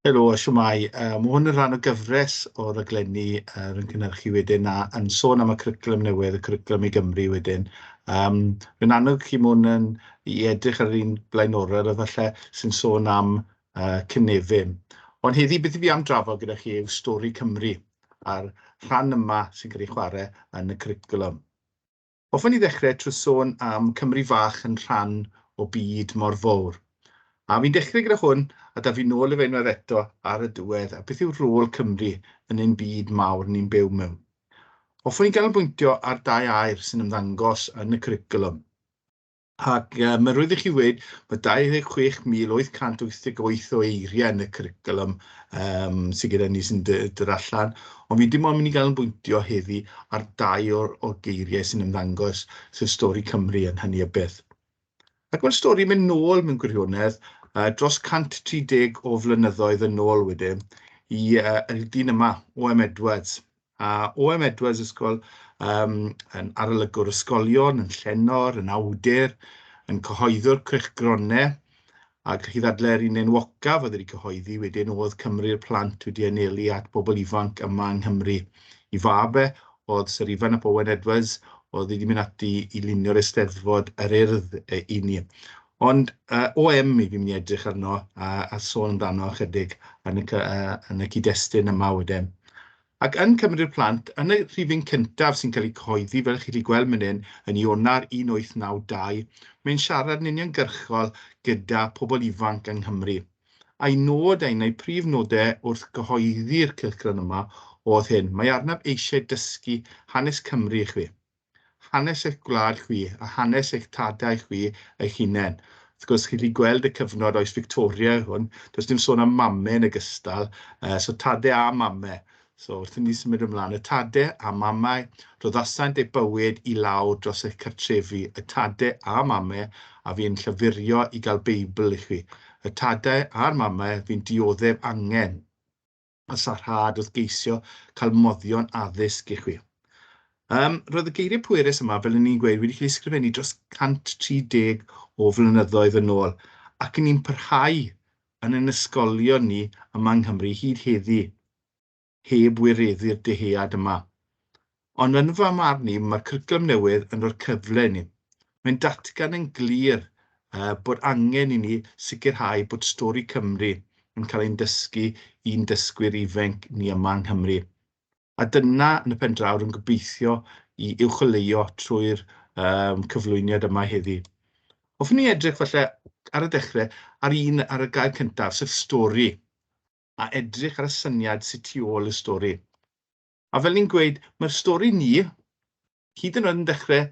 Helo, siwmai. Mae hwn yn rhan o gyfres o raglenni yn cynhyrchu wedyn a yn sôn am y cwricwlwm newydd, y cwricwlwm i Gymru wedyn. Fe'n annog chi mwyn i edrych ar un blaenorol o falle sy'n sôn am cynefin. Ond heddi beth i fi am drafod gyda chi yw Stori Cymru a'r rhan yma sy'n cael ei chwarae yn y cwricwlwm. Hoffwn i ddechrau trwy sôn am Cymru fach yn rhan o byd mor fawr. A fi'n dechrau gyda hwn, a da fi nôl y fe unwaith eto ar y diwedd, a beth yw rôl Cymru yn ein byd mawr ni'n byw mewn. Hoffwn i ganolbwyntio ar dau air sy'n ymddangos yn y cwricwlwm. Ac mae rwydd i chi wedi mae 26,888 o eiriau yn y cwricwlwm sydd gyda ni sy'n dod allan, ond fi dim ond mynd i ganolbwyntio heddi ar dau o'r geiriau sy'n ymddangos, sef Stori Cymru yn hynny o beth. Ac mae'r stori mynd nôl mewn gwirionedd dros 130 o flynyddoedd yn ôl wedyn i'r dyn yma, Huw Edwards. A Huw Edwards ysgol yn arolygwr ysgolion, yn llenor, yn awdur, yn cyhoeddwr cylchgronau, a gallu ddadlau ar un enwocaf oedd wedi cyhoeddi wedyn oedd Cymru'r plant wedi anelu at bobl ifanc yma yng Nghymru. I fabe oedd Sir Ifan ap Owen Edwards oedd wedi mynd ati i lunio'r Eisteddfod yr Urdd i ni. Ond OM i fi'n mynd i edrych arno a sôn amdano chydig yn y cyd-destun yma wedyn. Ac yn Cymru'r plant, yn y rhifin cyntaf sy'n cael ei cyhoeddi, fel chi wedi gweld fan hyn, yn Ionawr 1892, mae'n siarad yn uniongyrchol gyda pobl ifanc yng Nghymru. A'i nod ein prif nodau wrth gyhoeddi'r cylchgron yma oedd hyn. Mae arnaf eisiau dysgu hanes Cymru i chwi. Hanes eich gwlad chwi, a hanes eich tadau chwi eich hunain. Wrth gwrs, chi wedi gweld y cyfnod oes Victoria hwn, does dim sôn am mamau yn ogystal, so tadau a mamau. So, wrth i ni symud ymlaen, y tadau a mamau, roddasant eu bywyd i lawr dros eich cartrefi, y tadau a mamau, a fi'n llyfurio i gael Beibl i chi. Y tadau a'r mamau, fi'n dioddef angen, a sarhad wrth geisio cael moddion addysg i chi. Roedd y geiriau pwerus yma, fel ni'n gweud, wedi cael ei ysgrifennu dros 130 o flynyddoedd yn ôl, ac ni'n parhau yn ein ysgolion ni yma yng Nghymru hyd heddi, heb wireddu'r deheuad yma. Ond yn fy marn ni, mae'r cwricwlwm newydd yn rhoi'r cyfle ni. Mae'n datgan yn glir bod angen i ni sicrhau bod Stori Cymru yn cael ein dysgu i'n dysgwyr ifanc ni yma yng Nghymru. A dyna yn y pen draw yn gobeithio i uwcholeuo trwy'r cyflwyniad yma heddi. Hoffwn ni edrych falle ar y dechrau ar y gair cyntaf, sef stori, a edrych ar y syniad sydd tu ôl y stori. A fel ni'n gweud, mae'r stori ni, hyd yn oed yn dechrau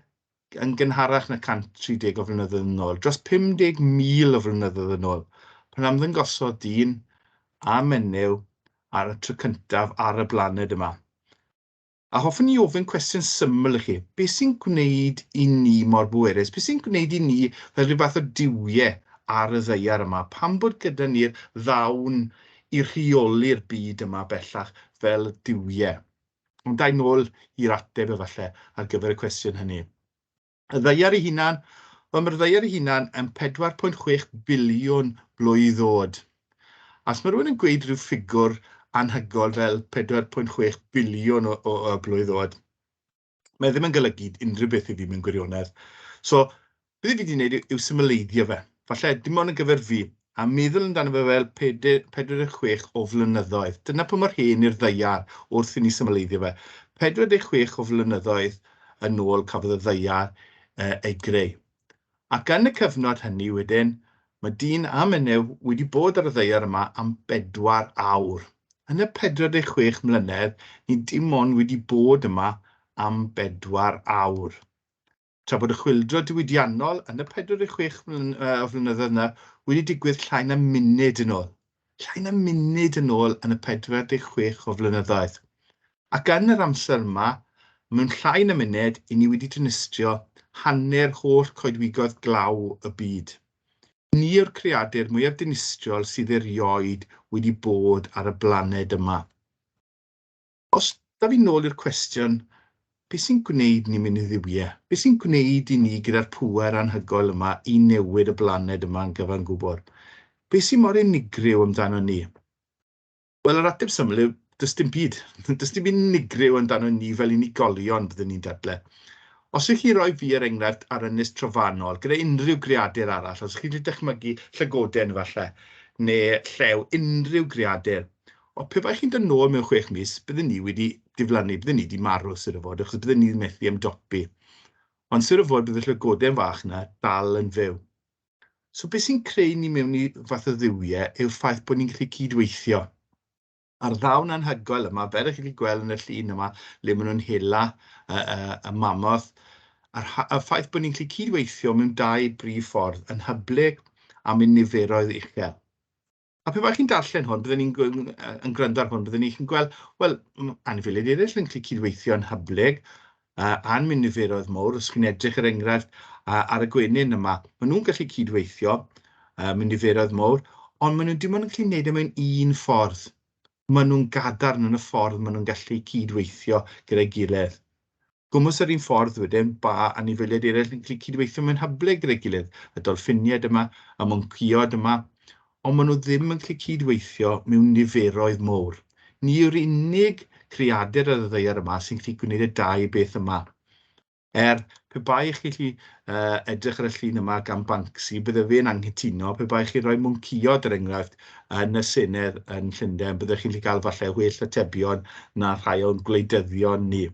yn gynharach na 130 o flynyddoedd yn ôl, dros 50,000 o flynyddoedd yn ôl, pan ymddangosodd dyn a menyw ar y tro cyntaf ar y blaned yma. A hoffwn ni ofyn cwestiwn syml i chi. Beth sy'n gwneud i ni mor bwerus? Beth sy'n gwneud i ni fel rhyw fath o diwiau ar y ddaear yma? Pam bod gyda ni'r ddawn i rheoli'r byd yma bellach fel diwiau? Ond dau nôl i'r ateb efallai ar gyfer y cwestiwn hynny. Y ddaear ei hunan, mae'r ddaear ei hunan yn 4.6 biliwn blwydd oed. As mae rhywun yn gweud rhyw ffigwr anhygol fel 4.6 biliwn o blwydd oed, mae ddim yn golygu unrhyw beth i fi mewn gwirionedd. So, beth i fi wedi gwneud yw symleiddio fe. Falle, dim ond yn gyfer fi, a meddwl amdano fe fel 46 o flynyddoedd. Dyna pa mor hen i'r ddeiar wrth i ni symleiddio fe. 46 o flynyddoedd yn ôl cafodd y ddeiar ei greu. Ac yn y cyfnod hynny wedyn, mae dyn a menyw wedi bod ar y ddeiar yma am 4 awr. Yn y 46 mlynedd, ni dim ond wedi bod yma am 4 awr. Tra bod y chwyldro diwydiannol yn y 46 o flynyddoedd yna wedi digwydd llai na munud yn ôl. Llai na munud yn ôl yn y 46 o flynyddoedd. Ac yn yr amser yma, mewn llai na munud, i ni wedi dynistrio hanner holl coedwigoedd glaw y byd. Ni yw'r creadur mwyaf dinistriol sydd erioed wedi bod ar y blaned yma. Os da fi nôl i'r cwestiwn, beth sy'n gwneud ni mynd i ddiwiau? Beth sy'n gwneud i ni gyda'r pŵer anhygoel yma i newid y blaned yma yn gyfan gwbl? Beth sy'n mor unigryw amdano ni? Wel, yr ateb syml yw, does dim byd. Does dim byd unigryw amdano ni fel unigolion byddwn ni'n dadle. Os ych chi roi fi er enghraifft ar ynys trofannol, gyda unrhyw greadur arall, os ych chi'n dychmygu llygoden falle, neu llew unrhyw greadur, o pe bai chi'n dod nôl mewn 6 mis, byddwn ni wedi diflannu, byddwn ni wedi marw sydd o fod, achos byddwn ni methu ymdopi. Ond sydd o fod bydd y llygoden fach yna dal yn fyw. So beth sy'n creu ni mewn i fath o dduwiau yw'r ffaith bod ni'n gallu cydweithio. A'r ddawn anhygoel yma, fel ych chi'n gweld yn y llun yma, le maen nhw'n hela y mamoth, y ffaith bod ni'n gallu cydweithio mewn 2 brif ffordd, yn hyblyg a mewn niferoedd uchel. A pe bai chi'n darllen hwn, byddwn ni'n yn gwrando ar hwn, byddwn ni'n gweld, wel, anifeiliaid eraill yn gallu cydweithio yn hyblyg, a'n mewn niferoedd mawr. Os chi'n edrych yr enghraifft ar y gwenyn yma, maen nhw'n gallu cydweithio mewn niferoedd mawr, ond maen nhw dim ond yn gallu gwneud e mewn un ffordd. Maen nhw'n gadarn yn y ffordd maen nhw'n gallu cydweithio gyda'i gilydd. Gwmws yr un ffordd wedyn, ba anifeiliaid eraill yn gallu cydweithio mewn hyblyg gyda'i gilydd. Y dolffiniaid yma, y monciod yma, ond maen nhw ddim yn gallu cydweithio mewn niferoedd mawr. Ni yw'r unig creadur ar y ddaear yma sy'n gallu gwneud y 2 beth yma. Pe bai chi edrych ar y llun yma gan Banksy, bydde fe'n anghytuno, pe bai chi roi mwnciod er enghraifft yn y Senedd yn Llundain, byddech chi'n cael falle well atebion na rhai o'n gwleidyddion ni.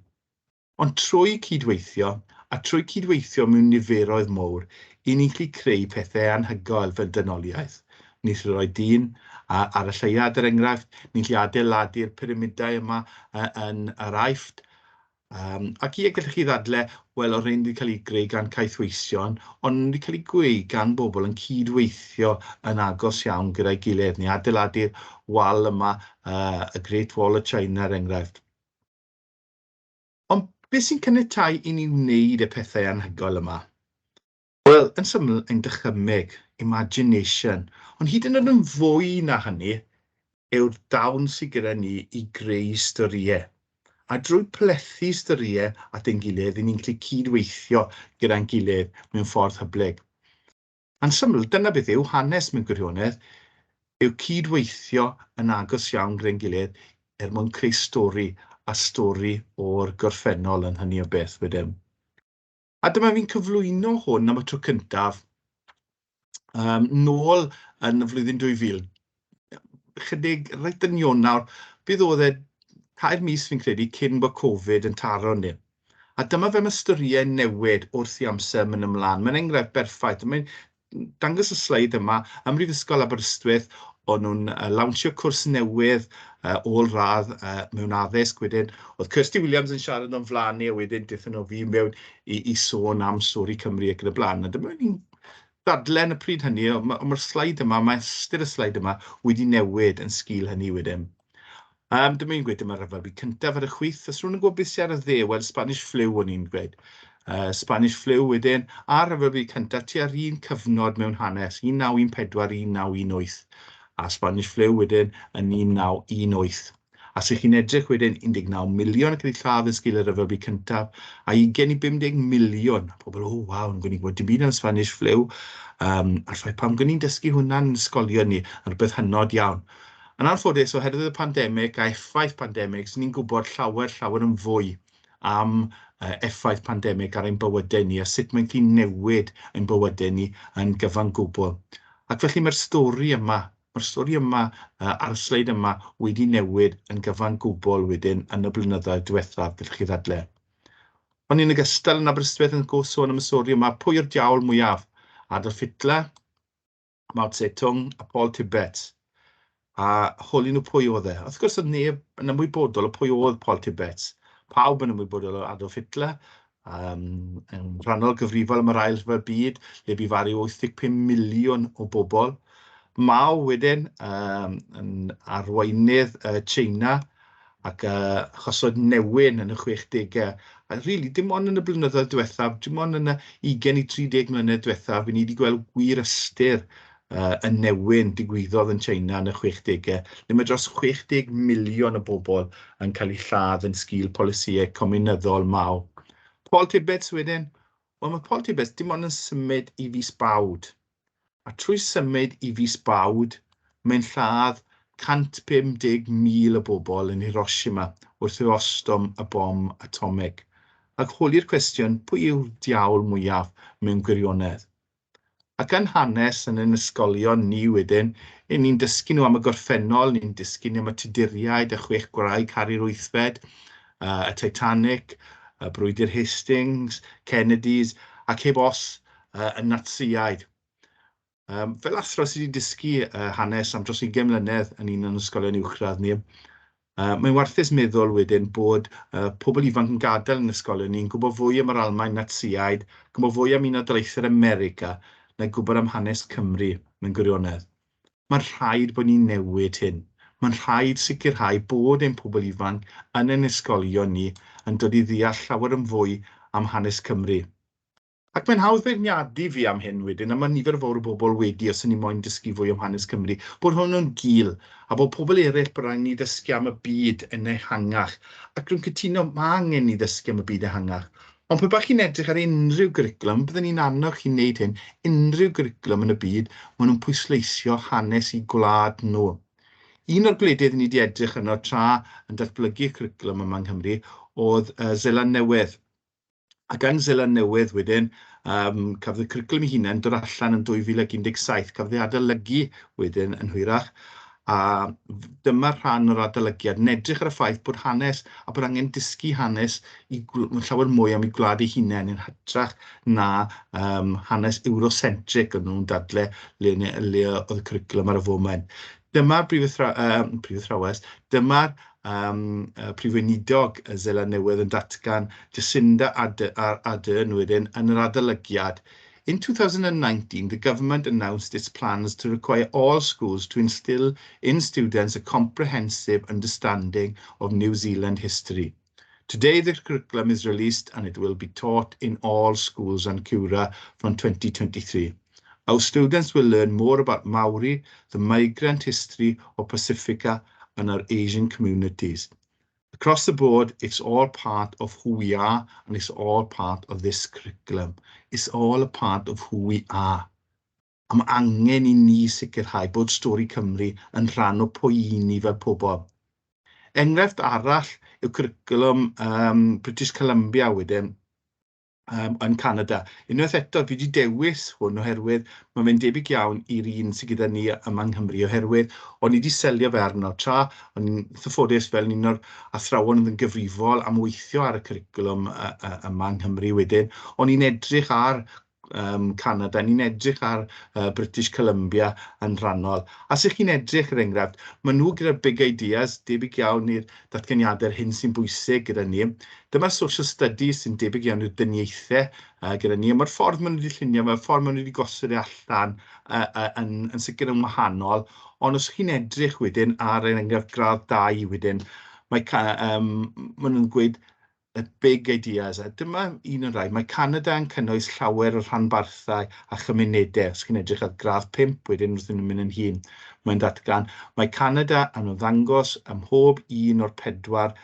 Ond trwy cydweithio, a trwy cydweithio mewn niferoedd mawr, i ni'n gallu creu pethau anhygoel fel dynoliaeth. Ni'n gallu rhoi dyn ar y lleiad er enghraifft, ni'n gallu adeiladu'r pyramidau yma yn yr Aifft, ac i gallwch chi ddadle, wel, o'r hyn wedi cael ei greu gan caethweision, ond wedi cael ei greu gan bobl yn cydweithio yn agos iawn gyda'i gilydd. Ni adeiladu'r wal yma, y Great Wall of China, er enghraifft. Ond beth sy'n caniatáu i ni wneud y pethau anhygoel yma? Wel, yn syml, ein dychymyg, imagination, ond hyd yn oed yn fwy na hynny, yw'r dawn sydd gyda ni i greu storïau. A drwy plethu storïau at ein gilydd, ni'n gallu cydweithio gyda'n gilydd mewn ffordd hyblyg. Yn syml, dyna beth yw hanes mewn gwirionedd, yw cydweithio yn agos iawn gyda'n gilydd mwyn creu stori, a stori o'r gorffennol yn hynny o beth wedyn. A dyma fi'n cyflwyno hwn am y tro cyntaf nôl yn y flwyddyn 2000. Chydig reit yn Ionawr, bydd oedd e 4 mis fi'n credu cyn bod Covid yn taro ni. A dyma fe mae storïau newid wrth i amser mynd ymlaen. Mae'n enghraifft berffaith. Mae'n dangos y sleid yma, ym Mhrifysgol Aberystwyth, o'n nhw'n lawnsio cwrs newydd ôl radd mewn addysg wedyn. Oedd Kirsty Williams yn siarad o'n flaen ni, a wedyn dethon nhw fi mewn i sôn am Stori Cymru ac yn y blaen. A dyma ni'n dadlen y pryd hynny, mae'r sleid yma, mae ystyr y sleid yma wedi newid yn sgil hynny wedyn. Dyma i'n gweud yma'r rhyfel cyntaf ar y chwith. Os rwy'n yn gwybod beth sy'n ar y dde, wel, Spanish flu o'n i'n gweud. Spanish flu wedyn, a'r rhyfel cyntaf tua'r un cyfnod mewn hanes, 1914, 1918. A Spanish flu wedyn yn 1918. A sy'ch chi'n edrych wedyn 19 miliwn ac wedi lladd yn sgil y rhyfel cyntaf, a 20 i 50 miliwn. Pobl, waw, yn gwybod dim byd am Spanish flu. A'r ffaith pam gwni'n dysgu hwnna'n ysgolion ni, yn rhywbeth hynod iawn. Yn anffodus, oherwydd y pandemig a effaith pandemig, ni'n gwybod llawer yn fwy am effaith pandemig ar ein bywydau ni a sut mae'n gallu newid ein bywydau ni yn gyfan gwbl. Ac felly mae'r stori yma ar y sleid yma wedi newid yn gyfan gwbl wedyn yn y blynyddoedd diwethaf, gallwch chi ddadle. Ond ni'n ogystal yn Aberystwyth yn sôn am y stori yma, pwy yw'r diawl mwyaf? Adolf Hitler, Mao Zedong a Paul Tibbets. A holi nhw pwy oedd e. Wrth gwrs, oedd neb yn ymwybodol o pwy oedd Paul Tibbets. Pawb yn ymwybodol o Adolf Hitler, yn rhannol gyfrifol am yr ail rhyfel byd, le bu farw 85 miliwn o bobl. Mao wedyn, yn arweinydd China, ac achosod newyn yn y 60au. A rili, dim ond yn y blynyddoedd diwethaf, dim ond yn y 20 i 30 mlynedd diwethaf, fi ni wedi gweld gwir ystyr y newyn digwyddodd yn China yn y 60au, le mae dros 60 miliwn o bobl yn cael eu lladd yn sgil polisïau comunyddol Mao. Paul Tibbets wedyn, wel, mae Paul Tibbets dim ond yn symud i fis Bawd. A trwy symud i fis Bawd, mae'n lladd 150,000 o bobl yn Hiroshima wrth i ostwm y bom atomig. Ac holi'r cwestiwn, pwy yw'r diawl mwyaf mewn gwirionedd? Ac yn hanes yn ein ysgolion ni wedyn, ni'n dysgu nhw am y gorffennol, ni'n dysgu nhw am y Tuduriaid, y 6 gwraig Harri'r Wythfed, y Titanic, y brwydr Hastings, Kennedys, ac heb os y Natsiaid. Fel athro sydd wedi dysgu hanes am dros 20 mlynedd yn un o'n ysgolion uwchradd ni, mae'n warthus meddwl wedyn bod pobl ifanc yn gadael yn ysgolion ni'n gwybod fwy am yr Almaen Natsiaid, gwybod fwy am Unol Daleithiau'r America, neu gwybod am hanes Cymru mewn gwirionedd. Mae'n rhaid bod ni'n newid hyn. Mae'n rhaid sicrhau bod ein pobl ifanc yn ein ysgolion ni yn dod i ddeall llawer yn fwy am hanes Cymru. Ac mae'n hawdd beirniadu fi am hyn wedyn, a mae nifer fawr o bobl wedi, os yn ni moyn dysgu fwy am hanes Cymru, bod hwn yn gul, a bod pobl eraill bod rhaid ni dysgu am y byd yn ehangach. Ac rwy'n cytuno, mae angen ni dysgu am y byd ehangach. Ond pe bach chi'n edrych ar unrhyw gyriclwm, byddwn ni'n annog chi'n neud hyn, unrhyw gyriclwm yn y byd, maen nhw'n pwysleisio hanes i gwlad nhw. Un o'r gwledydd ni wedi edrych yno tra yn datblygu cwricwlwm yma yng Nghymru oedd Seland Newydd. Ac yn Seland Newydd wedyn, cafodd y cwricwlwm ei hunain dod allan yn 2017, cafodd ei adolygu wedyn yn hwyrach, a dyma rhan o'r adolygiad yn edrych ar y ffaith bod hanes a bod angen dysgu hanes i llawer mwy am ei gwlad ei hunain yn hytrach na hanes Eurocentric o'n nhw'n dadle le oedd y cwricwlwm ar y foment. Dyma'r Prif Athrawes, Prif Weinidog y Seland Newydd yn datgan Jacinda Ardern wedyn yn yr adolygiad. In 2019, the government announced its plans to require all schools to instill in students a comprehensive understanding of New Zealand history. Today, the curriculum is released and it will be taught in all schools on Cymru from 2023. Our students will learn more about Maori, the migrant history of Pacifica, and our Asian communities. Across the board, it's all part of who we are, and it's all part of this curriculum. It's all a part of who we are. A mae angen i ni sicrhau bod Stori Cymru yn rhan o pwy ni fel pobl. Enghraifft arall yw cwricwlwm British Columbia wedyn, yn Canada. Unwaith eto, fi wedi dewis hwn oherwydd mae fe'n debyg iawn i'r un sydd gyda ni yma yng Nghymru oherwydd o'n i wedi selio fe arno tra, o'n i'n ffodus fel un o'r athrawon yn gyfrifol am weithio ar y cwricwlwm yma yng Nghymru wedyn, o'n i'n edrych ar Canada, ni'n edrych ar British Columbia yn rhannol. A sych chi'n edrych yr enghraifft, maen nhw gyda'r big ideas, debyg iawn i'r datganiadau'r hyn sy'n bwysig gyda ni. Dyma'r social studies sy'n debyg iawn i'r dyniaethau gyda ni. Mae'r ffordd maen nhw wedi llunio, mae'r ffordd maen nhw wedi gosod allan yn sicr yn wahanol. Ond os chi'n edrych wedyn ar yr enghraifft gradd 2 wedyn, maen nhw'n gweud y big ideas. A dyma un o'r rai. Mae Canada yn cynnwys llawer o rhanbarthau a chymunedau. Os chi'n edrych ar gradd 5 wedyn wrth nhw'n mynd yn hun. Mae'n datgan. Mae Canada yn ddangos ym mhob un o'r 4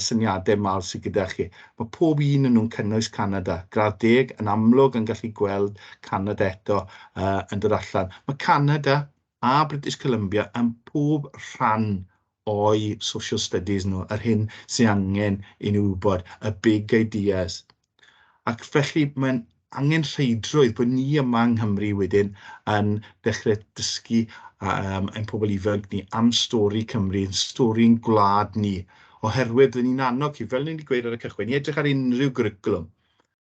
syniadau mawr sydd gyda chi. Mae pob un yn nhw'n cynnwys Canada. Gradd 10 yn amlwg yn gallu gweld Canada eto yn dod allan. Mae Canada a British Columbia yn pob rhan o'i social studies nhw, yr hyn sy'n angen i nhw wybod, y big ideas. Ac felly mae'n angen rheidrwydd bod ni yma yng Nghymru wedyn yn dechrau dysgu ein pobl ifanc ni am stori Cymru, stori'n gwlad ni, oherwydd byddwn ni'n annog chi, fel ni wedi gweud ar y cychwyn, i edrych ar unrhyw gwricwlwm,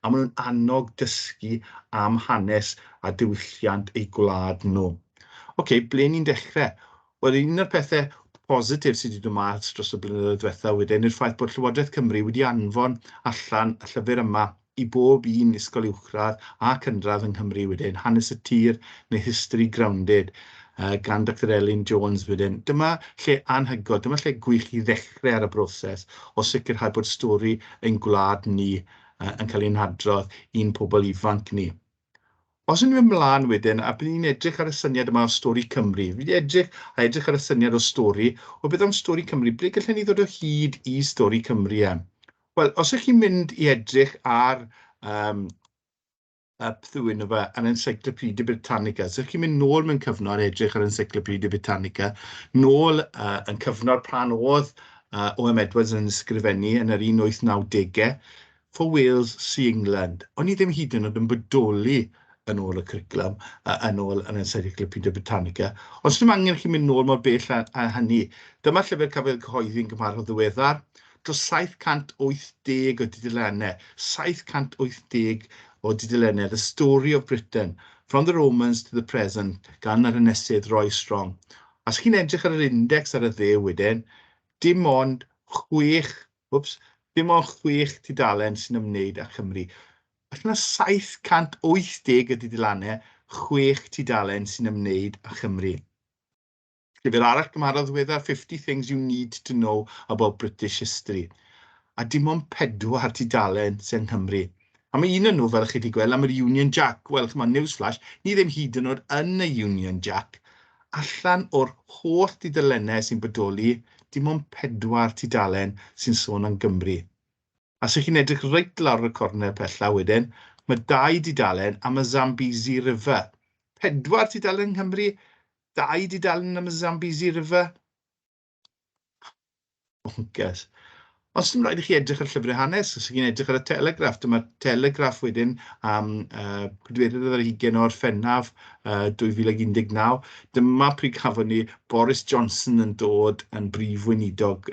a maen nhw'n annog dysgu am hanes a diwylliant eu gwlad nhw. Oce, ble ni'n dechrau? Wel, un o'r pethau positif sydd wedi dod mas dros y blynyddoedd diwethaf wedyn yw'r ffaith bod Llywodraeth Cymru wedi anfon allan y llyfr yma i bob un ysgol uwchradd a cynradd yng Nghymru wedyn, Hanes y Tir neu History Grounded gan Dr Elin Jones wedyn. Dyma lle anhygoel, dyma lle gwych i ddechrau ar y broses o sicrhau bod stori ein gwlad ni yn cael ei hadrodd i'n pobl ifanc ni. Os yn mynd ymlaen wedyn, a byddwn ni'n edrych ar y syniad yma o Stori Cymru, fi wedi edrych ar y syniad o stori, o beth am Stori Cymru, ble gallwn ni ddod o hyd i Stori Cymru? Wel, os ych chi'n mynd i edrych ar Pthwyn o fe yn Encyclopedia Britannica. So chi'n mynd nôl mewn cyfnod edrych ar Encyclopedia Britannica, nôl yn cyfnod pan oedd O.M. Edwards yn ysgrifennu yn yr 1890au, For Wales, See England. O'n i ddim hyd yn oed yn bodoli yn ôl y cwricwlwm, yn ôl yn Encyclopedia Britannica. Ond os dim angen chi mynd nôl mor bell a hynny, dyma llyfr cafodd cyhoeddi'n gymharol ddiweddar, dros 780 o dudalennau, 780 o dudalennau, The Story of Britain, From the Romans to the Present, gan yr ynysydd Roy Strong. Os chi'n edrych ar yr index ar y dde wedyn, dim ond 6 tudalen sy'n ymwneud â Chymru. Allan o 780 o dudalennau, 6 tudalen sy'n ymwneud â Chymru. Llyfr arall gymharol ddiweddar, 50 Things You Need to Know About British History. A dim ond 4 tudalen sy'n Nghymru. A mae un yn nhw, fel chi wedi gweld, am yr Union Jack. Wel, chymod, newsflash, ni ddim hyd yn oed yn y Union Jack. Allan o'r holl dudalennau sy'n bodoli, dim ond 4 tudalen sy'n sôn am Gymru. A so chi'n edrych reit lawr y cornel pella wedyn, mae 2 dudalen am y Zambezi River. 4 tudalen yng Nghymru, 2 dudalen am y Zambezi River. Bonkers. Os dim rhaid i chi edrych ar llyfrau hanes, os chi'n edrych ar y Telegraff, dyma Telegraff wedyn am pedwerydd ar 20 o'r Ffennaf 2019. Dyma pryd cafon ni Boris Johnson yn dod yn brif weinidog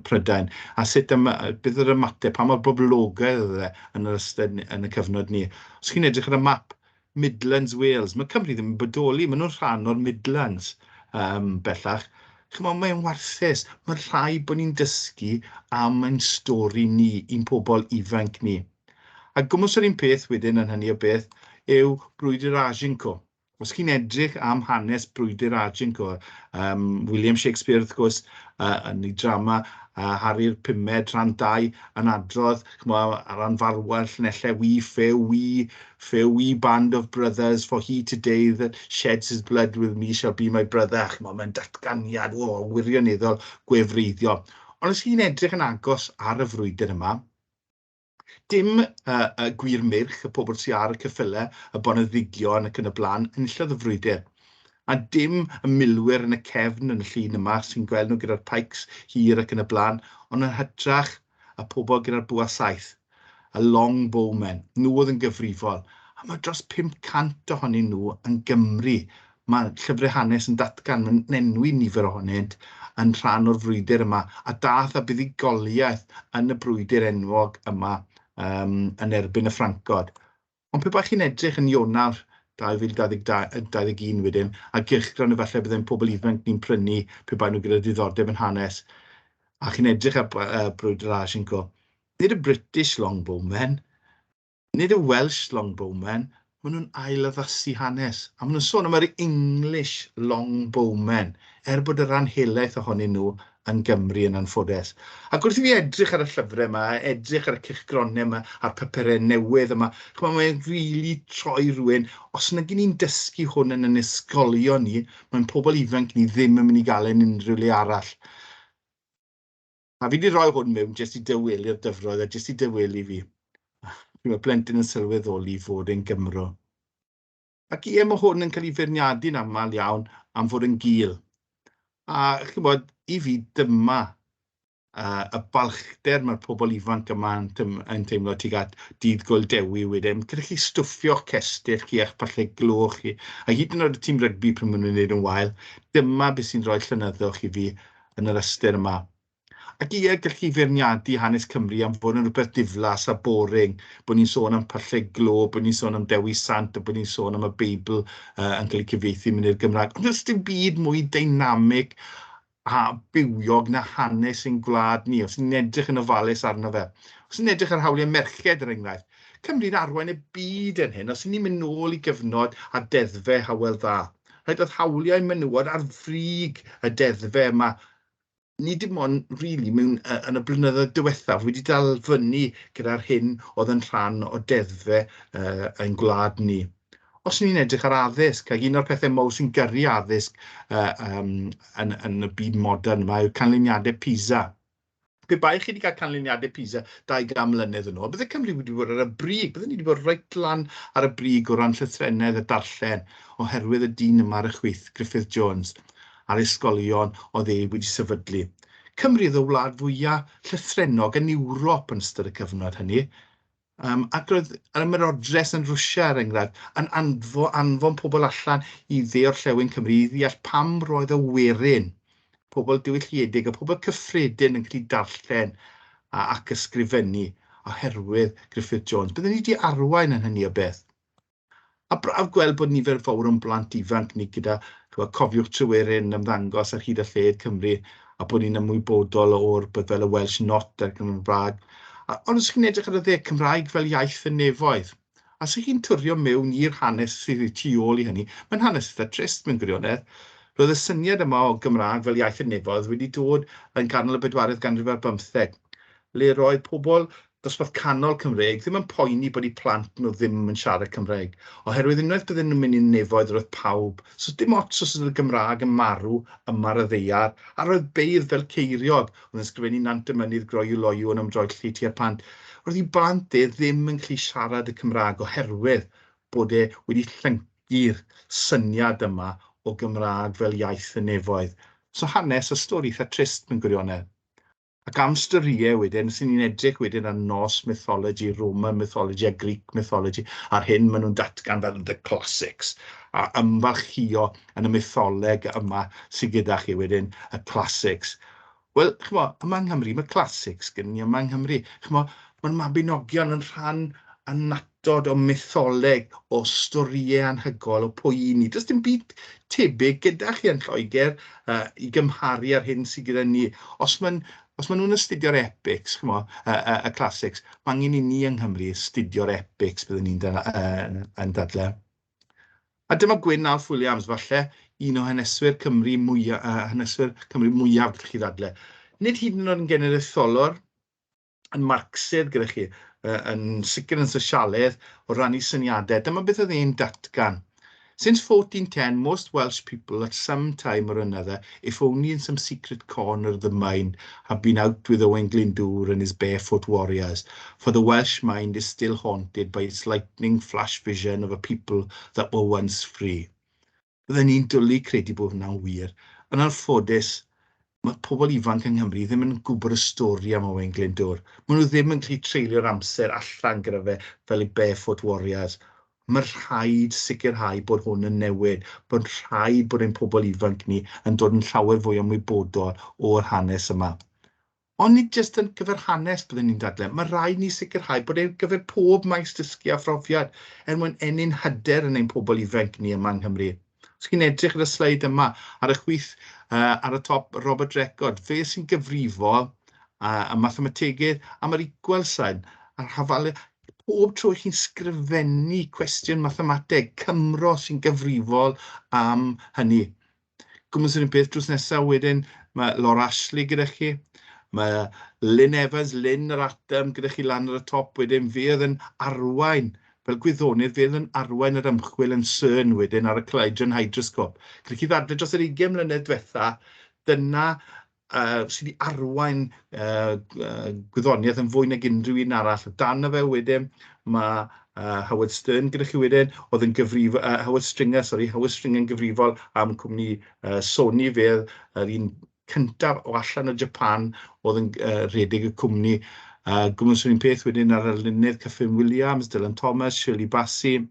Prydain. A sut beth yr ymateb, pa mor boblogaidd oedd yn yr ystod yn y cyfnod ni. Os chi'n edrych ar y map Midlands Wales, mae Cymru ddim yn bodoli, maen nhw'n rhan o'r Midlands bellach. Chymod, mae'n warthus. Mae'n rhaid bod ni'n dysgu am ein stori ni, un pobl ifanc ni. A gwmws yr un peth wedyn yn hynny o beth yw Brwydyr Aginco. Os chi'n edrych am hanes Brwydyr Aginco, William Shakespeare, wrth gwrs, yn ei drama Harri'r Pumed, rhan 2, yn adrodd ar ran farwell llinellau, fair we band of brothers, for he today that sheds his blood with me shall be my brother. Mae'n datganiad wirioneddol gwefreiddiol. Ond os chi'n edrych yn agos ar y frwydr yma, dim gwir mirch, y pobl sy'n ar y cyffylau, y boneddigion ac yn y blaen, enillodd y frwydr. A dim y milwyr yn y cefn yn y llun yma sy'n gweld nhw gyda'r pikes hir ac yn y blaen, ond yn hytrach y pobl gyda'r bwa saith, y longbowmen. Nhw oedd yn gyfrifol. A mae dros 500 ohonyn nhw yn Gymru. Mae llyfrau hanes yn datgan, mae'n enwi nifer ohonynt yn rhan o'r frwydr yma. A dath a buddigoliaeth yn y brwydr enwog yma yn erbyn y Ffrancod. Ond pe bai chi'n edrych yn Ionawr 2021 wedyn, a gyrchgron efallai byddai'n pobl ifanc ni'n prynu pe bai nhw gyda diddordeb yn hanes. A chi'n edrych ar Brwydyr Aginco. Nid y British longbowmen, nid y Welsh longbowmen, maen nhw'n ail-addasu hanes. A maen nhw'n sôn am yr English longbowmen, bod y rhan helaeth ohonyn nhw yn Gymru yn anffodus. Ac wrth i fi edrych ar y llyfrau yma, edrych ar y cylchgronau yma, a'r papurau newydd yma, mae'n rili troi rhywun, os yna gen i'n dysgu hwn yn ysgolion ni, mae'n pobl ifanc ni ddim yn mynd i gael yn unrhyw le arall. A fi wedi rhoi hwn mewn jyst i dywelu'r dyfroedd, a jyst i dywelu fi. Mae plentyn yn sylweddoli fod yn Gymro. Ac mae hwn yn cael ei feirniadu'n aml iawn am fod yn gul. A chybod, i fi dyma y balchder mae'r pobl ifanc yma yn teimlo tuag at dydd Gwyl Dewi wedyn. Gyda chi stwffio'ch cestyll chi a'ch pallau gloch chi, a hyd yn oed y tîm rygbi pryd maen nhw'n gwneud yn wael, dyma beth sy'n rhoi llynyddoch i fi yn yr ystyr yma. Ac gallai chi feirniadu hanes Cymru am fod yn rhywbeth diflas a boring, bod ni'n sôn am pallau glo, bod ni'n sôn am Dewi Sant, a bod ni'n sôn am y Beibl yn cael ei cyfieithu mewn i'r Gymraeg. Ond oes dim byd mwy dynamig a bywiog na hanes ein gwlad ni, os ni'n edrych yn ofalus arno fe. Os ni'n edrych ar hawliau merched yr enghraifft, Cymru'n arwain y byd yn hyn, os ni'n mynd nôl i gyfnod a deddfe Hywel Dda. Rhaid oedd hawliau menywod ar frig y deddfe yma. Ni dim ond really yn y blynyddoedd diwethaf wedi dal fyny gyda'r hyn oedd yn rhan o deddfe yn gwlad ni. Os ni'n edrych ar addysg, ac un o'r pethau mawr sy'n gyrru addysg yn y byd modern yma yw canlyniadau PISA. Pe bai chi wedi cael canlyniadau PISA 2 mlynedd yn ôl, bydde Cymru wedi bod ar y brig, bydde ni wedi bod reit lan ar y brig o ran llythrennedd y darllen, oherwydd y dyn yma ar y chwith, Griffith Jones, a'r ysgolion oedd wedi sefydlu. Cymru oedd y wlad fwyaf llythrennog yn Ewrop yn ystod y cyfnod hynny, ac roedd yr ymerodres yn Rwsia, er enghraifft, yn anfon pobl allan i dde orllewin Cymru i ddeall pam roedd y werin, pobl diwylliedig a pobl cyffredin yn gallu darllen ac ysgrifennu oherwydd Griffith Jones. Byddwn ni wedi arwain yn hynny o beth. A braf gweld bod nifer fawr yn blant ifanc ni gyda cofiwch tryweryn ymddangos ar hyd a lled Cymru a bod ni'n ymwybodol o'r beth fel y Welsh Not ar Gymraeg. Ond os chi'n edrych ar y dde Cymraeg fel iaith y nefoedd, a os chi'n twrio mewn i'r hanes sydd tu ôl i hynny, mae'n hanes eitha trist mewn gwirionedd. Roedd y syniad yma o Gymraeg fel iaith y nefoedd wedi dod yn ganol y 4th ganrif ar 15, le roedd pobl dosbarth canol Cymreig ddim yn poeni bod eu plant nhw ddim yn siarad Cymraeg, oherwydd unwaith bydden nhw'n mynd i'n nefoedd roedd pawb, so dim ots os oedd y Gymraeg yn marw yma ar y ddeiar, a roedd beirdd fel ceiriog, oedd yn sgrifennu nant y mynydd groiw loiw yn ymdroelli tua'r plant. Roedd ei blant ddim yn gallu siarad y Cymraeg oherwydd bod e wedi llyncu'r syniad yma o Gymraeg fel iaith y nefoedd. So hanes y stori eitha trist mewn gwirionedd. Ac am storiau wedyn, sy'n ni'n edrych wedyn ar Norse mythology, Roman mythology a Greek mythology, a'r hyn maen nhw'n datgan fel the classics, a ymfalchio yn y mytholeg yma sydd gyda chi wedyn, y classics. Wel, chymo, yma yng Nghymru, mae classics gen ni yma yng Nghymru. Chymo, mae'r Mabinogion yn rhan annatod o mytholeg, o storiau anhygoel, o poeni. Does dim byd tebyg gyda chi yn Lloegr i gymharu ar hyn sydd gyda ni. Os maen nhw'n astudio'r epics, y classics, mae angen i ni yng Nghymru astudio'r epics byddwn ni'n dadle. A dyma Gwyn Alf Williams, falle, un o haneswyr Cymru mwyaf gallwch chi ddadle. Nid hyd yn oed yn genedlaetholwr, yn Marxydd gyda chi, yn sicr yn sosialedd o rannu syniadau. Dyma beth oedd e'n datgan. Since 1410, most Welsh people at some time or another, if only in some secret corner of the mind, have been out with Owen Glyndŵr and his barefoot warriors, for the Welsh mind is still haunted by its lightning flash vision of a people that were once free. Byddwn ni'n dwlu credu bod hwnna'n wir. Yn anffodus, mae pobl ifanc yng Nghymru ddim yn gwybod y stori am Owen Glyndŵr. Maen nhw ddim yn gallu treulio'r amser allan gyda fe fel i barefoot warriors. Mae rhaid sicrhau bod hwn yn newid, bod rhaid bod ein pobl ifanc ni yn dod yn llawer fwy ymwybodol o'r hanes yma. Ond nid jyst yn gyfer hanes byddwn ni'n dadle, mae rhaid ni sicrhau bod e'n gyfer pob maes dysgu a phrofiad mwyn enyn hyder yn ein pobl ifanc ni yma yng Nghymru. Os chi'n edrych ar y sleid yma, ar y chwith ar y top, Robert Record, fe sy'n gyfrifol y mathemategydd am yr equal sign, a'r hafalu, pob tro chi'n sgrifennu cwestiwn mathemateg, Cymro sy'n gyfrifol am hynny. Gwmwys yr un peth drws nesaf wedyn, mae Laura Ashley gyda chi, mae Lynn Evans, Lynn yr atom gyda chi lan ar y top wedyn, fe oedd yn arwain, fel gwyddonydd, fe oedd yn arwain yr ymchwil yn CERN wedyn ar y Clydron Hydroscope. Gyda chi ddadle dros yr 20 mlynedd diwetha, dyna sydd wedi arwain gwyddoniaeth yn fwy nag unrhyw un arall. Dan y fe wedyn, mae Howard Stern gyda chi wedyn, oedd yn gyfrifol, Howard Stringer yn gyfrifol am cwmni Sony, fe yr un cyntaf o allan o Japan oedd yn rhedeg y cwmni. Gwmwys yr un peth wedyn ar y lunydd Cyffin Williams, Dylan Thomas, Shirley Bassey,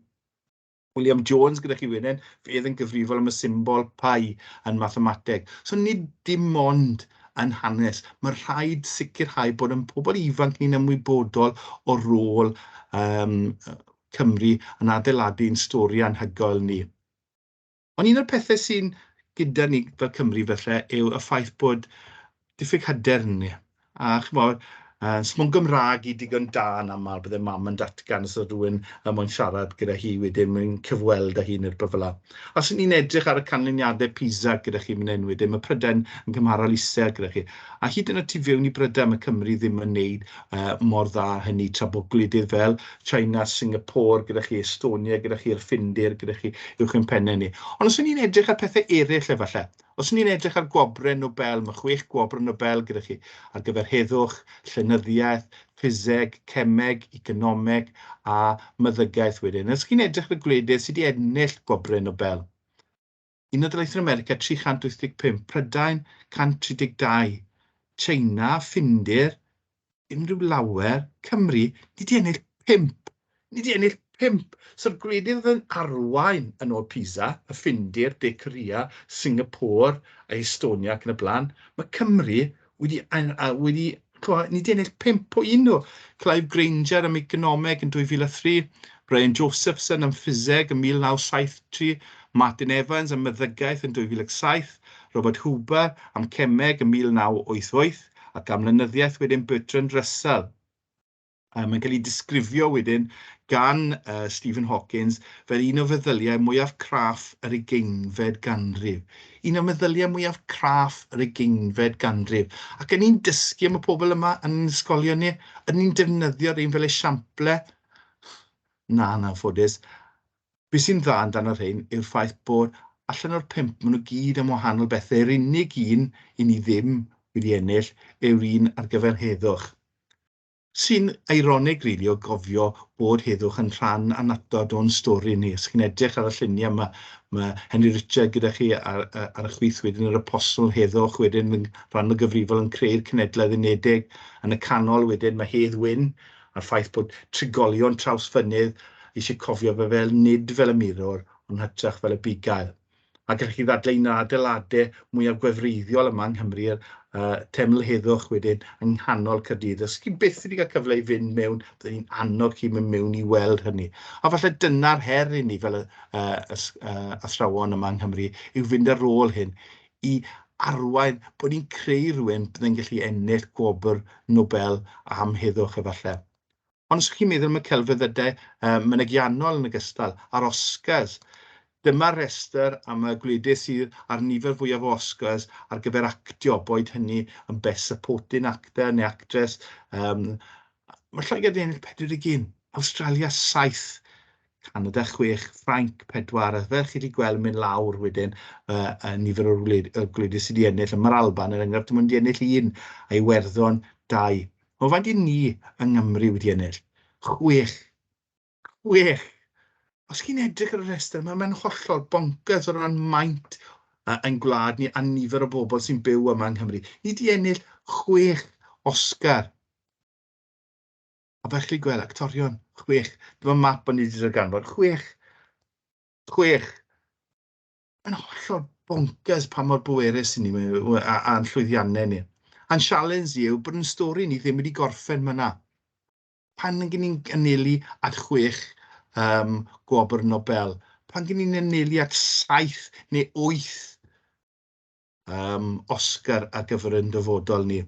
William Jones gyda chi wedyn, fe oedd yn gyfrifol am y symbol pi yn mathemateg. So nid dim ond yn hanes, mae rhaid sicrhau bod yn pobl ifanc ni'n ymwybodol o rôl Cymru yn adeiladu'n stori anhygoel ni. Ond un o'r pethau sy'n gyda ni fel Cymru felly yw y ffaith bod diffyg hyder ni. A chymod, smon Gymraeg i digon da yn aml, bydde mam yn datgan os oedd rhywun moyn siarad gyda hi wedyn, mae'n cyfweld â hi neu rhywbeth fel 'na. Os ni'n edrych ar y canlyniadau PISA gyda chi mynd wedyn, mae Prydain yn gymharol isel gyda chi. A hyd yn oed tu fewn i Prydain, mae Cymru ddim yn neud mor dda hynny tra bod gwledydd fel China, Singapore gyda chi, Estonia gyda chi, yr Ffindir gyda chi, uwch yn pennau ni. Ond os ni'n edrych ar pethau eraill efallai, Os ni'n edrych ar gwobrau Nobel, mae 6 gwobr Nobel gyda chi ar gyfer heddwch, llenyddiaeth, ffiseg, cemeg, economeg a meddygaeth wedyn. Os chi'n edrych ar y gwledydd sydd wedi ennill gwobrau Nobel, Unol Daleithiau America 385, Prydain 132, China, Ffindir, unrhyw lawer, Cymru, ni wedi ennill 5. Ni wedi ennill 5. So'r gwledydd yn arwain yn ôl Pisa, y Ffindir, De Corea, Singapore, a Estonia ac yn y blaen. Mae Cymru ni wedi ennill 5 o un nhw. Clive Granger am economeg yn 2003, Brian Josephson am ffiseg yn 1973, Martin Evans am meddygaeth yn 2007, Robert Huber am cemeg yn 1988, ac am lenyddiaeth wedyn Bertrand Russell. Mae'n cael ei disgrifio wedyn gan Stephen Hawkins fel un o feddyliau mwyaf craff yr 20fed ganrif. Un o meddyliau mwyaf craff yr 20fed ganrif. Ac yn ni'n dysgu am y pobl yma yn ysgolion ni, yn ni'n defnyddio rhain fel esiamplau? Na, ffodus. Be sy'n dda amdano rhain yw'r ffaith bod allan o'r 5 maen nhw gyd am wahanol bethau. Yr unig un i ni ddim wedi ennill yw'r un ar gyfer heddwch. Sy'n eironig rili o gofio bod heddwch yn rhan anatod o'n stori ni. Os chi'n edrych ar y lluniau, mae Henry Richard gyda chi ar y chwith wedyn yr apostol heddwch wedyn yn rhan o gyfrifol yn creu'r cenedlaeth unedig. Yn y canol wedyn mae Hedd Wyn a'r ffaith bod trigolion trawsfynydd eisiau cofio fe fel nid fel y mirwr, ond hytrach fel y bugail. A gallwch chi ddadlau un adeiladau mwyaf gwefreiddiol yma yng Nghymru, teml heddwch wedyn yng nghanol Caerdydd. Os chi byth wedi cael cyfle i fynd mewn, byddwn ni'n annog chi mynd mewn i weld hynny. A falle dyna'r her i ni fel athrawon yma yng Nghymru, yw fynd ar ôl hyn i arwain bod ni'n creu rhywun byddai'n gallu ennill gwobr Nobel am heddwch efallai. Ond os chi'n meddwl am y celfyddydau mynegiannol yn ogystal, a'r Oscars, dyma'r restr am y gwledydd sydd ar nifer fwyaf o Oscars ar gyfer actio, boed hynny yn Best Supporting Actor neu Actress. Mae Lloegr wedi ennill 41, Awstralia 7, Canada 6, Ffrainc 4, a fel chi wedi gweld mynd lawr wedyn nifer o'r gwledydd sydd wedi ennill. Mae'r Alban yn enghraifft wedi ennill 1, a Iwerddon 2. Mae faint i ni yng Nghymru wedi ennill? 6. Os chi'n edrych ar y restr, mae'n hollol bonkers o ran maint yn gwlad ni a nifer o bobl sy'n byw yma yng Nghymru. Ni wedi ennill 6 Oscar. A fel chi gweld, actorion, 6. Dyma map o'n ni wedi darganfod. 6. Mae'n hollol bonkers pa mor bwerus i ni a'n llwyddiannau ni. A'n sialens i yw bod yn stori ni ddim wedi gorffen myna. Pan gen ni'n anelu at 6 gwobr Nobel, pan gen ni'n anelu at 7 neu 8 Oscar ar gyfer yn dyfodol ni.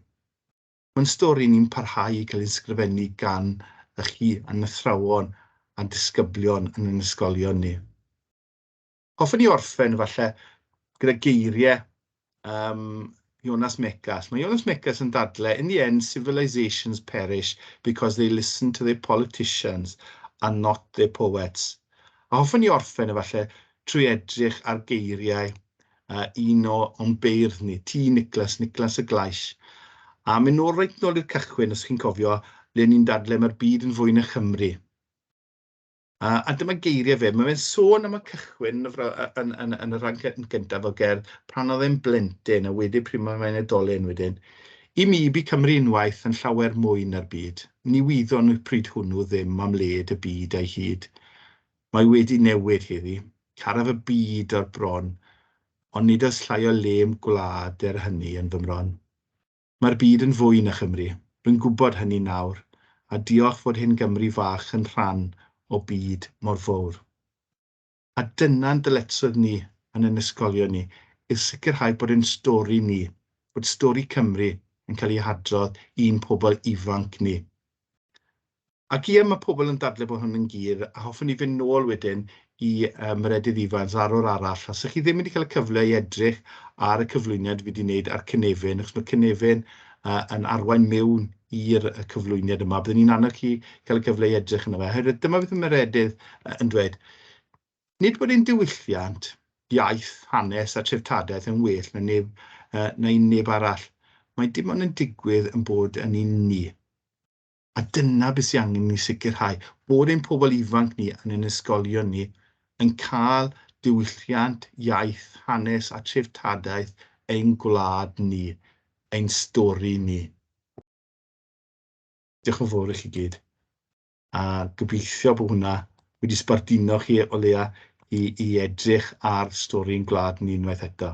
Mae'n stori ni'n parhau i cael ei ysgrifennu gan chi yn athrawon a disgyblion yn ein ysgolion ni. Hoffwn ni orffen falle gyda geiriau Jonas Mekas. Mae Jonas Mekas yn dadlau, in the end, civilizations perish because they listen to their politicians and not their poets. A hoffwn ni orffen efallai trwy edrych ar geiriau un o'n beirdd ni, T. Nicholas y Glais. A mynd nôl reit nôl i'r cychwyn, os chi'n cofio, le ni'n dadlau mae'r byd yn fwy na Chymru. A dyma geiriau fe, mae'n sôn am y cychwyn yn y rhan cyntaf o gerdd pan oedd e'n blentyn, a wedyn pryd mae'n edolyn wedyn. I mi bu Cymru unwaith yn llawer mwy na'r byd. Ni wyddon y pryd hwnnw ddim am led y byd a'i hyd. Mae wedi newid heddi, caraf y byd o'r bron, ond nid oes llai o lem gwlad hynny yn fy mron. Mae'r byd yn fwy na Chymru, rwy'n gwybod hynny nawr, a diolch fod hyn Gymru fach yn rhan o byd mor fawr. A dyna'n dyletswydd ni yn ein ysgolion ni, yw sicrhau bod ein stori ni, bod stori Cymru yn cael ei hadrodd i'n pobl ifanc ni. Ac mae pobl yn dadlau bod hwn yn gyr, a hoffwn ni fynd nôl wedyn i Meredydd Ifans ar o'r arall. Os ydych chi ddim wedi cael y cyfle i edrych ar y cyflwyniad fi wedi wneud ar Cynefin, achos mae Cynefin yn arwain mewn i'r cyflwyniad yma, byddwn ni'n annog chi cael y cyfle i edrych yna fe. Dyma beth y Meredydd yn dweud. Nid bod ein diwylliant iaith, hanes a treftadaeth yn well na neb arall. Mae dim ond yn digwydd yn bod yn un ni. A dyna beth sy'n angen ni sicrhau, bod ein pobl ifanc ni yn ein ysgolion ni yn cael diwylliant, iaith, hanes a treftadaeth ein gwlad ni, ein stori ni. Diolch yn fawr i chi gyd. A gobeithio bod hwnna wedi sbarduno chi o leia i edrych ar stori'n gwlad ni unwaith eto.